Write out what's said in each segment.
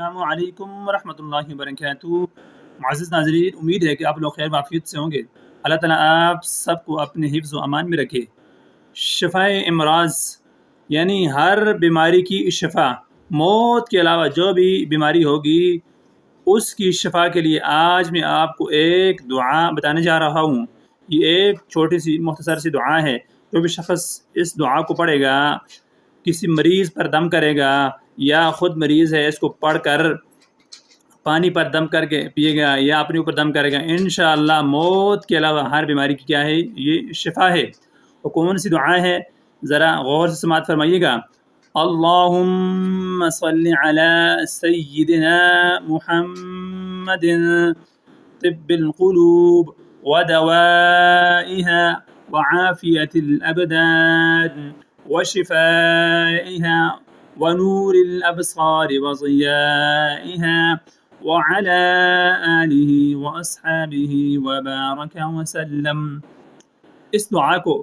السلام علیکم ورحمۃ اللہ وبرکاتہ۔ معزز ناظرین، امید ہے کہ آپ لوگ خیر وافیت سے ہوں گے۔ اللہ تعالیٰ آپ سب کو اپنے حفظ و امان میں رکھے۔ شفائے امراض یعنی ہر بیماری کی شفا، موت کے علاوہ جو بھی بیماری ہوگی اس کی شفا کے لیے آج میں آپ کو ایک دعا بتانے جا رہا ہوں۔ یہ ایک چھوٹی سی مختصر سی دعا ہے۔ جو بھی شخص اس دعا کو پڑھے گا، کسی مریض پر دم کرے گا یا خود مریض ہے، اس کو پڑھ کر پانی پر دم کر کے پیے گا یا اپنے اوپر دم کرے گا، انشاءاللہ موت کے علاوہ ہر بیماری کی کیا ہے، یہ شفا ہے۔ وہ کون سی دعا ہے، ذرا غور سے سماعت فرمائیے گا۔ اللہم صلی علی سیدنا محمد طب القلوب ودوائها وعافیة الابدان وشفائها ونور الابصار وضيائها وعلى آلہ واصحابہ وبارک وسلم۔ اس دعا کو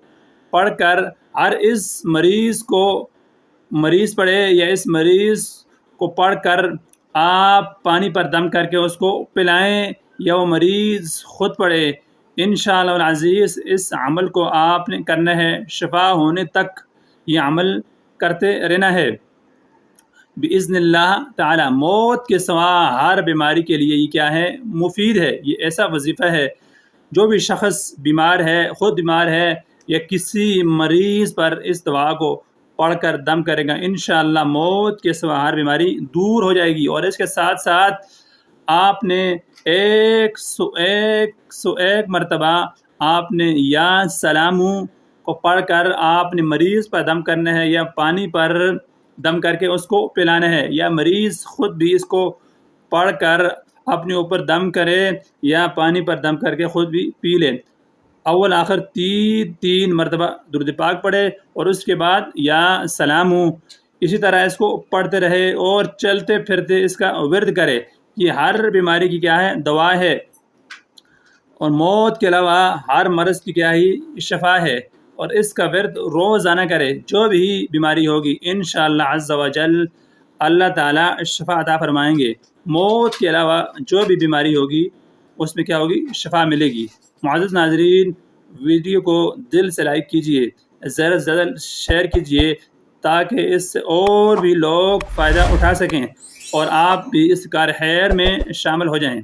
پڑھ کر ہر اس مریض پڑھے یا اس مریض کو پڑھ کر آپ پانی پر دم کر کے اس کو پلائیں یا وہ مریض خود پڑھے، انشاءاللہ العزیز اس عمل کو آپ نے کرنا ہے، شفا ہونے تک یہ عمل کرتے رہنا ہے باذن اللہ تعالی۔ موت کے سوا ہر بیماری کے لیے یہ کیا ہے، مفید ہے۔ یہ ایسا وظیفہ ہے، جو بھی شخص بیمار ہے، خود بیمار ہے یا کسی مریض پر اس دعا کو پڑھ کر دم کرے گا، انشاءاللہ موت کے سوا ہر بیماری دور ہو جائے گی۔ اور اس کے ساتھ ساتھ آپ نے 101 مرتبہ آپ نے یا سلامو کو پڑھ کر آپ نے مریض پر دم کرنا ہے یا پانی پر دم کر کے اس کو پلانا ہے، یا مریض خود بھی اس کو پڑھ کر اپنے اوپر دم کرے یا پانی پر دم کر کے خود بھی پی لے۔ اول آخر تین مرتبہ درود پاک پڑھے اور اس کے بعد یا سلام ہوں، اسی طرح اس کو پڑھتے رہے اور چلتے پھرتے اس کا ورد کرے۔ یہ ہر بیماری کی کیا ہے، دوا ہے، اور موت کے علاوہ ہر مرض کی کیا ہے، شفا ہے۔ اور اس کا ورد روزانہ کرے، جو بھی بیماری ہوگی انشاءاللہ عز و جل اللہ تعالیٰ شفا عطا فرمائیں گے۔ موت کے علاوہ جو بھی بیماری ہوگی اس میں کیا ہوگی، شفا ملے گی۔ معزز ناظرین، ویڈیو کو دل سے لائک کیجئے، زیادہ سے زیادہ شیئر کیجئے تاکہ اس سے اور بھی لوگ فائدہ اٹھا سکیں اور آپ بھی اس کار خیر میں شامل ہو جائیں۔